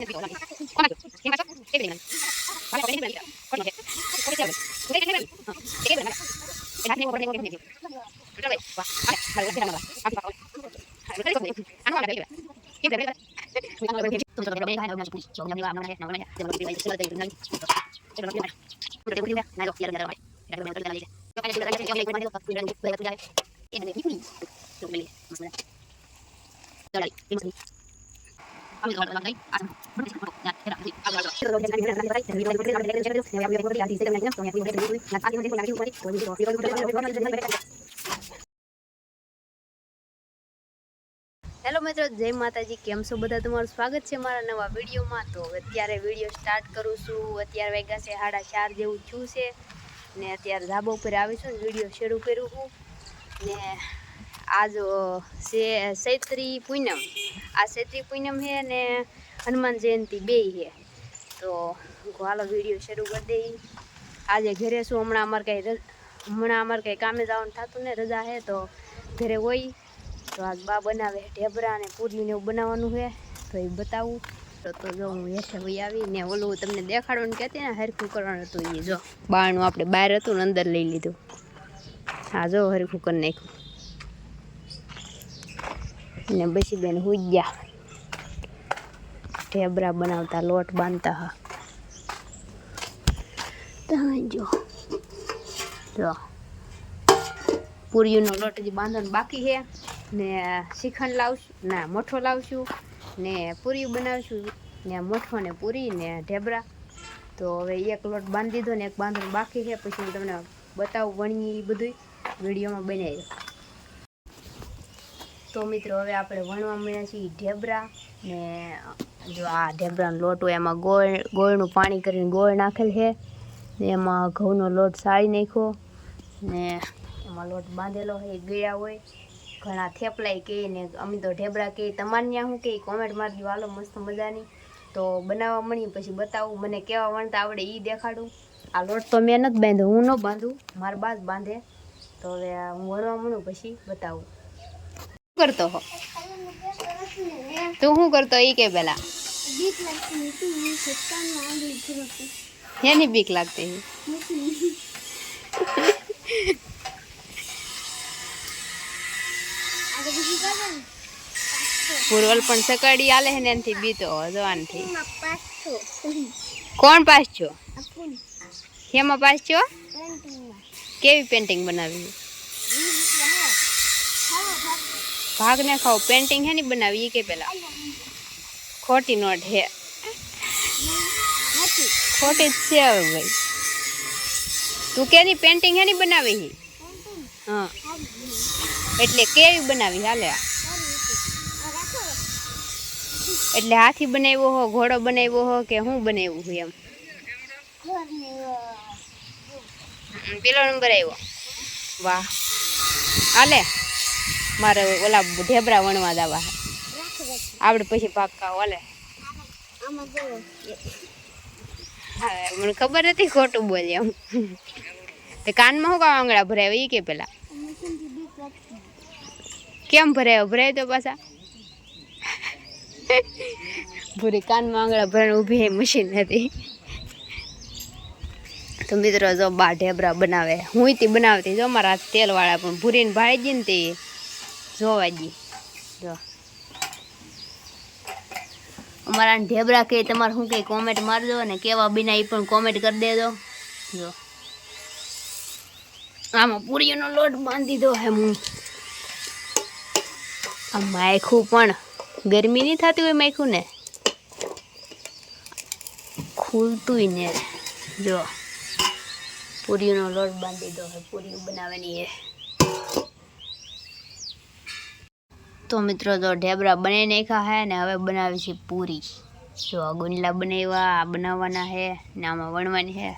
Hello મિત્રો, જય માતાજી. કેમ છો બધા? તમારું સ્વાગત છે મારા નવા વિડીયોમાં. તો અત્યારે વિડીયો સ્ટાર્ટ કરું છું. અત્યારે વાગ્યા છે 4:30 જેવું થયું છે ને અત્યારે ધાબા ઉપર આવી છું, વિડીયો શરૂ કર્યું છું. ને આજ છે ચૈત્રી પૂનમ. આ ચૈત્રી પૂનમ છે ને હનુમાન જયંતિ બે છે. તો હાલો વિડીયો શરૂ કરી દઈએ. આજે ઘરે છું. હમણાં અમારે કંઈ કામે જવાનું થતું ને, રજા છે તો ઘરે હોય. તો આજ બા બનાવે ઢેબરા અને પૂરીને એવું બનાવવાનું છે, તો એ બતાવું. તો જો હું હેઠે ભાઈ આવીને ઓલું તમને દેખાડવાનું કહેતી ને, હરખું કરવાનું હતું. એ જો બારણું આપણે બહાર હતું ને અંદર લઈ લીધું. હા જો હરખું કરી નાખ્યું ને પછી બેન હુઈ ગયા ઢેબરા બનાવતા, લોટ બાંધતા. હા ત્યાં જો પૂરીનો લોટ હજી બાંધવાનો બાકી છે ને શ્રીખંડ લાવશું, ના મઠો લાવશું ને પૂરી બનાવશું ને મઠો ને પૂરી ને ઢેબરા. તો હવે એક લોટ બાંધી દીધો ને એક બાંધવાનો બાકી છે. પછી હું તમને બતાવું વણીએ બધું વિડીયોમાં બનાવી. તો મિત્રો હવે આપણે વણવા મળ્યા છીએ ઢેબરા ને જો આ ઢેબરાનો લોટ હોય એમાં ગોળનું પાણી કરીને ગોળ નાખેલ છે ને એમાં ઘઉંનો લોટ સાળી નાખ્યો ને એમાં લોટ બાંધેલો હોય. ગળ્યા હોય ઘણા થેપલાય કહે ને અમે તો ઢેબરા કહે. તમારે ત્યાં શું કહે કોમેન્ટ મારી દો. હાલો મસ્ત મજાની. તો બનાવવા મળી પછી બતાવું. મને કેવા વણતા આવડે એ દેખાડું. આ લોટ તો મેં નથી બાંધ્યો, હું ન બાંધું, મારા બા જ બાંધે. તો હવે હું વણવા મળું પછી બતાવું. શું કરતો હો તું? શું કરતો એ કે પેલા એની બીક લાગતી? પૂરવલ પણ સકાડી આલે હે ને એનથી બીતો જવાનથી. કોણ પાસ છો? હેમાં પાસ છો? કેવી પેન્ટિંગ બનાવી? ભાગ ને ખાઓ પેન્ટિંગ હે ની બનાવી એ કે પેલા? ખોટી નોટ હે, ખોટી જ છે હવે ભાઈ. તું કેની પેન્ટિંગ હે ની બનાવી? હા એટલે કેવી બનાવી? હાલે એટલે હાથી બનાવ્યો હો, ઘોડો બનાવ્યો હો કે શું બનાવ્યું હોય એમ? પેલો નંબર આવ્યો. વાહ. હાલે મારે ઓલા ઢેબરા વણવા જવા આપણે પછી પાક્કા. ઓલે હા મને ખબર હતી ખોટું બોલે એમ. તે કાનમાં શું કામ આંગળા ભરાય એ કે પેલા? કેમ ભરાય? ભરાય તો પાછા ભૂરી કાનમાં આંગળા ભરાય ઊભી મશીન હતી. તો મિત્રો જો બા ઢેબરા બનાવે, હું તે બનાવતી જો મારા તેલ વાળા, પણ ભૂરીને ભાળી દી ને તે જોવા દી. જો અમારા ઢેબરા કે તમારે શું કંઈ કોમેન્ટ મારજો ને કેવા બિના એ પણ કોમેન્ટ કરી દેજો. જો આમાં પૂરીનો લોટ બાંધી દો હે હું. આ માયખું પણ ગરમી નહીં થતી હોય માયખું ને ખુલતું ને. જો પૂરીનો લોટ બાંધી દો હે, પૂરી બનાવવાની હે. તો મિત્રો જો ઢેબરા બનાવી નાખ્યા હે ને હવે બનાવી છે પૂરી. જો ગુંડલા બનાવ્યા બનાવવાના હે ને આમાં વણવાની હે.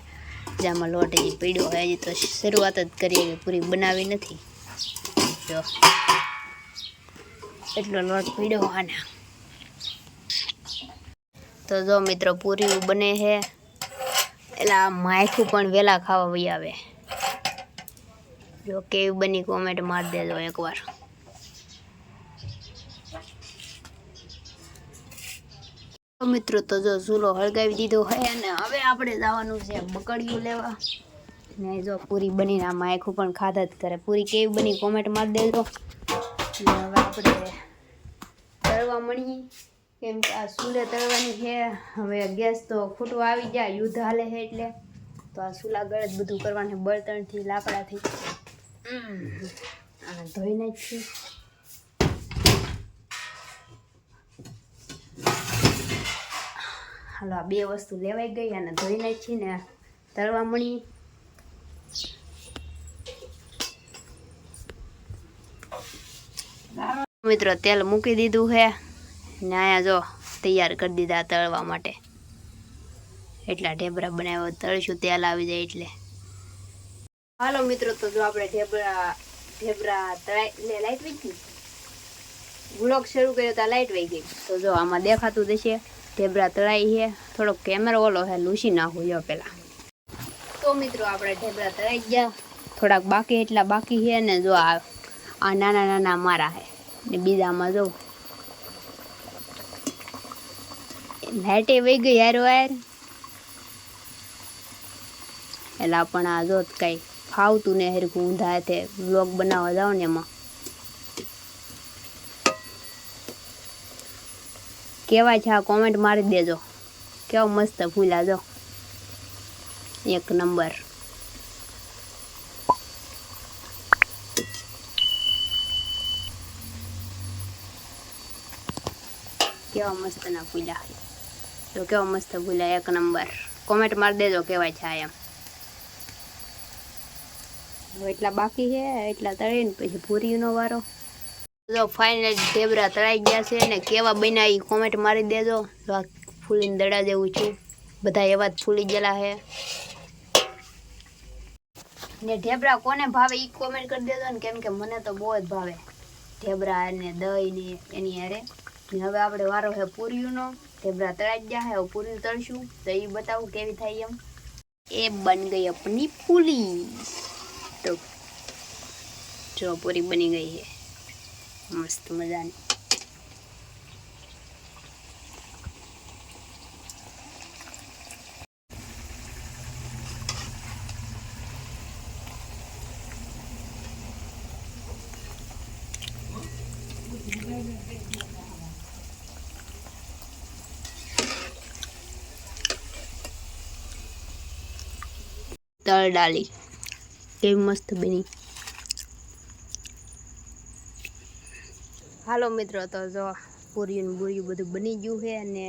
જેમાં લોટ હજી પીડ્યો હોય, હજી તો શરૂઆત જ કરીએ કે પૂરી બનાવી નથી. જો એટલો લોટ પીડ્યો હોય ને. તો જો મિત્રો પૂરી બને છે. એલા માયખું પણ વહેલા ખાવા વહી આવે. જો કેવી બની કોમેન્ટ મારી દેજો એકવાર. મિત્રો તો જો ચૂલો હળગાવી દીધો હોય અને હવે આપણે જવાનું છે બકડિયું લેવા ને જો પૂરી બનીને આમાં આખું પણ ખાધા જ કરે. પૂરી કેવી બની કોમેન્ટ મારી દેજો. ને હવે આપણે તળવા મળીએ કેમ કે આ ચૂલે તળવાની છે. હવે ગેસ તો ખૂટવા આવી જાય, યુદ્ધ હાલે છે એટલે તો આ ચૂલા ગળે જ બધું કરવાનું, બળતણથી લાકડાથી. અને ધોઈ નાખીએ. હાલો આ બે વસ્તુ લેવાઈ ગઈ અને ધોઈ નાખી ને તળવા મળી. મિત્રો તેલ મૂકી દીધું છે ને અહીંયા જો તૈયાર કરી દીધા તળવા માટે. એટલા ઢેબરા બનાવ્યો, તળશું તેલ આવી જાય એટલે. હાલો મિત્રો તો જો આપણે ઢેબરા તળાઈ લાઈટ વહી ગઈ. વ્લોગ શરૂ કર્યો તો લાઈટ વહી ગઈ. તો જો આમાં દેખાતું જશે ઢેબરા તળાઈ છે. થોડોક કેમેરો ઓલો છે, લૂસી નાખું જો પેલા. તો મિત્રો આપણે ઢેબરા તળાઈ ગયા, થોડાક બાકી એટલા બાકી છે ને જો આ નાના નાના મારા છે ને બીજામાં જો લાઈટે વહી ગઈ યાર વાર. એટલે પણ આ જો કઈ ફાવતું ને હરખું ઊંધા હાથે વ્લોગ બનાવવા જાવ ને એમાં કેવા છે આ કોમેન્ટ મારી દેજો. કેવો મસ્ત ફૂલા જો, એક નંબર. કેવા મસ્ત ના ફૂલા તો કેવા મસ્ત ફૂલા, એક નંબર. કોમેન્ટ મારી દેજો કેવા છે એમ. એટલા બાકી છે, એટલા તળીને પછી પૂરીનો વારો. જો ફાઇનલ ઢેબરા તળાઈ ગયા છે ને કેવા બન્યા એ કોમેન્ટ મારી દેજો. ફૂલીને દડા જેવું છું, બધા એવા જ ફૂલી ગયેલા છે. ને ઢેબરા કોને ભાવે એ કોમેન્ટ કરી દેજો ને, કેમ કે મને તો બહુ જ ભાવે ઢેબરા ને દહીં ને એની હારે. ને હવે આપણે વારો છે પૂરીનો. ઢેબરા તળાઈ ગયા છે, હવે પૂરી તળશું તો એ બતાવું કેવી થાય એમ. એ બન ગઈ આપણી પૂરી. તો જો પૂરી બની ગઈ છે મસ્ત મજાની. તળ ડાલી કેવી મસ્ત બની. હાલો મિત્રો તો જો પૂરીયું બુરીયું બધું બની ગયું છે અને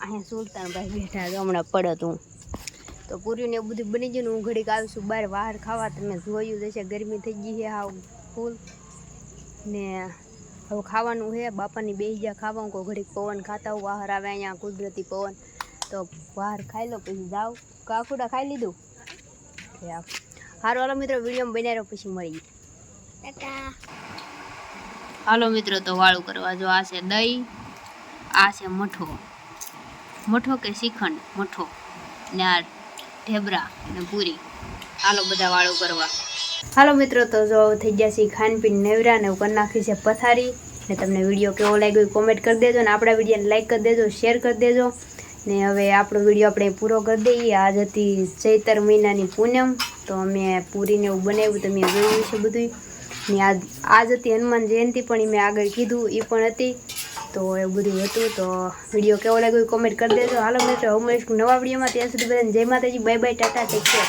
અહીંયા સુલતાનભાઈ બેઠા છે, હમણાં પડત હું તો પૂરીયું ને એવું બધું બની ગયું ને હું ઘડીક આવીશું બહાર બહાર ખાવા. તમે જોયું જશે ગરમી થઈ ગઈ છે હાવ ફૂલ ને હવે ખાવાનું છે. બાપાની બેસી ગયા ખાવા, હું ઘડીક પવન ખાતા હું. બહાર આવે અહીંયા કુદરતી પવન તો બહાર ખાઈ લો પછી જાઓ. કાકુડા ખાઈ લીધું. હારો હાલો મિત્રો વિડીયોમાં બનાવી રહ્યો પછી મળી. હાલો મિત્રો તો વાળું કરવા જો આ છે દહીં, આ છે મઠો, મઠો કે શ્રીખંડ, મઠો ને આ ઢેબરા ને પૂરી. હાલો બધા વાળું કરવા. હાલો મિત્રો તો જો થઈ ગયા છે ખાનપીન નેવરા ને કરી નાખી છે પથારી. ને તમને વિડીયો કેવો લાગ્યો કોમેન્ટ કરી દેજો ને આપણા વિડીયોને લાઈક કરી દેજો, શેર કરી દેજો. ને હવે આપણો વિડીયો આપણે પૂરો કરી દઈએ. આજ હતી ચૈતર મહિનાની પૂનમ તો અમે પૂરીને એવું બનાવ્યું, તમે જોયું છે બધું. ને આજ હતી હનુમાન જયંતિ પણ મેં આગળ કીધું એ પણ હતી. તો એવું બધું હતું. તો વિડીયો કેવો લાગ્યો કોમેન્ટ કરી દેજો. હાલો મિત્રો હવે મળીશું નવા વિડીયોમાં. ત્યાં સુધી બધાને જય માતાજી, bye bye, Tata, take care.